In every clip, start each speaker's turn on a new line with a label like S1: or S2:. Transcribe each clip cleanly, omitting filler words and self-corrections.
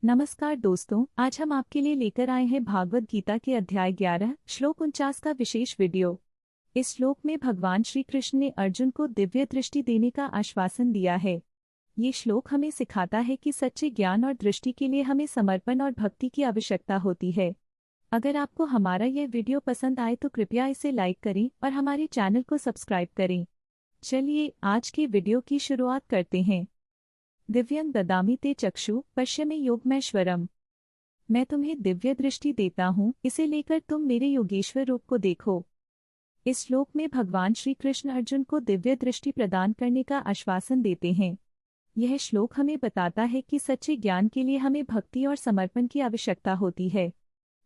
S1: नमस्कार दोस्तों, आज हम आपके लिए लेकर आए हैं भागवत गीता के अध्याय 11 श्लोक 49 का विशेष वीडियो। इस श्लोक में भगवान श्री कृष्ण ने अर्जुन को दिव्य दृष्टि देने का आश्वासन दिया है। ये श्लोक हमें सिखाता है कि सच्चे ज्ञान और दृष्टि के लिए हमें समर्पण और भक्ति की आवश्यकता होती है। अगर आपको हमारा यह वीडियो पसंद आए तो कृपया इसे लाइक करें और हमारे चैनल को सब्सक्राइब करें। चलिए आज के वीडियो की शुरुआत करते हैं। दिव्यं ददामि ते चक्षु पश्य मे योगमैश्वरम्। मैं तुम्हें दिव्य दृष्टि देता हूँ, इसे लेकर तुम मेरे योगेश्वर रूप को देखो। इस श्लोक में भगवान श्री कृष्ण अर्जुन को दिव्य दृष्टि प्रदान करने का आश्वासन देते हैं। यह श्लोक हमें बताता है कि सच्चे ज्ञान के लिए हमें भक्ति और समर्पण की आवश्यकता होती है।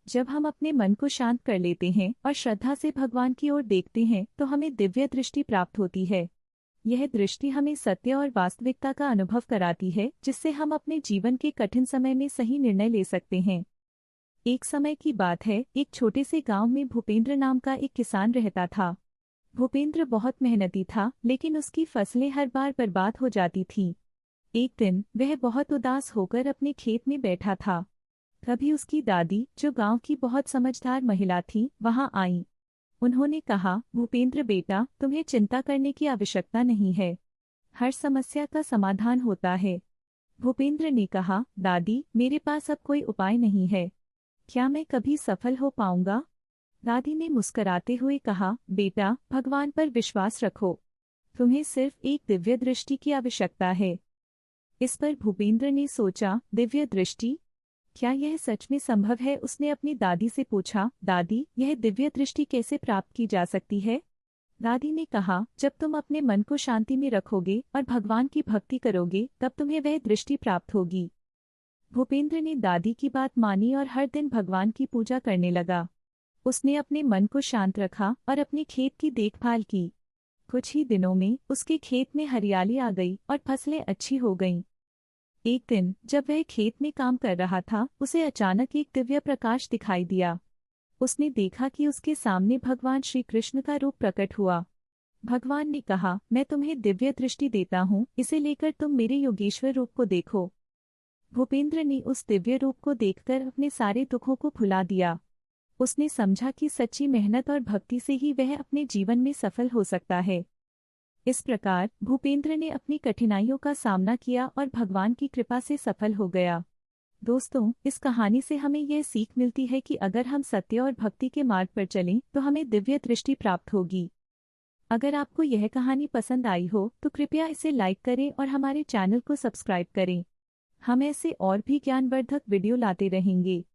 S1: जब हम अपने मन को शांत कर लेते हैं और श्रद्धा से भगवान की ओर देखते हैं तो हमें दिव्य दृष्टि प्राप्त होती है। यह दृष्टि हमें सत्य और वास्तविकता का अनुभव कराती है, जिससे हम अपने जीवन के कठिन समय में सही निर्णय ले सकते हैं। एक समय की बात है, एक छोटे से गांव में भूपेंद्र नाम का एक किसान रहता था। भूपेंद्र बहुत मेहनती था, लेकिन उसकी फसलें हर बार बर्बाद हो जाती थीं। एक दिन वह बहुत उदास होकर अपने खेत में बैठा था। तभी उसकी दादी, जो गांव की बहुत समझदार महिला थी, वहां आईं। उन्होंने कहा, भूपेंद्र बेटा, तुम्हें चिंता करने की आवश्यकता नहीं है। हर समस्या का समाधान होता है। भूपेंद्र ने कहा, दादी, मेरे पास अब कोई उपाय नहीं है। क्या मैं कभी सफल हो पाऊंगा? दादी ने मुस्कुराते हुए कहा, बेटा, भगवान पर विश्वास रखो। तुम्हें सिर्फ एक दिव्य दृष्टि की आवश्यकता है। इस पर भूपेंद्र ने सोचा, दिव्य दृष्टि? क्या यह सच में संभव है? उसने अपनी दादी से पूछा, दादी, यह दिव्य दृष्टि कैसे प्राप्त की जा सकती है? दादी ने कहा, जब तुम अपने मन को शांति में रखोगे और भगवान की भक्ति करोगे, तब तुम्हें वह दृष्टि प्राप्त होगी। भूपेंद्र ने दादी की बात मानी और हर दिन भगवान की पूजा करने लगा। उसने अपने मन को शांत रखा और अपने खेत की देखभाल की। कुछ ही दिनों में उसके खेत में हरियाली आ गई और फसलें अच्छी हो गईं। एक दिन जब वह खेत में काम कर रहा था, उसे अचानक एक दिव्य प्रकाश दिखाई दिया। उसने देखा कि उसके सामने भगवान श्री कृष्ण का रूप प्रकट हुआ। भगवान ने कहा, मैं तुम्हें दिव्य दृष्टि देता हूँ, इसे लेकर तुम मेरे योगेश्वर रूप को देखो। भूपेंद्र ने उस दिव्य रूप को देखकर अपने सारे दुखों को भुला दिया। उसने समझा कि सच्ची मेहनत और भक्ति से ही वह अपने जीवन में सफल हो सकता है। इस प्रकार भूपेंद्र ने अपनी कठिनाइयों का सामना किया और भगवान की कृपा से सफल हो गया। दोस्तों, इस कहानी से हमें यह सीख मिलती है कि अगर हम सत्य और भक्ति के मार्ग पर चलें तो हमें दिव्य दृष्टि प्राप्त होगी। अगर आपको यह कहानी पसंद आई हो तो कृपया इसे लाइक करें और हमारे चैनल को सब्सक्राइब करें। हम ऐसे और भी ज्ञानवर्धक वीडियो लाते रहेंगे।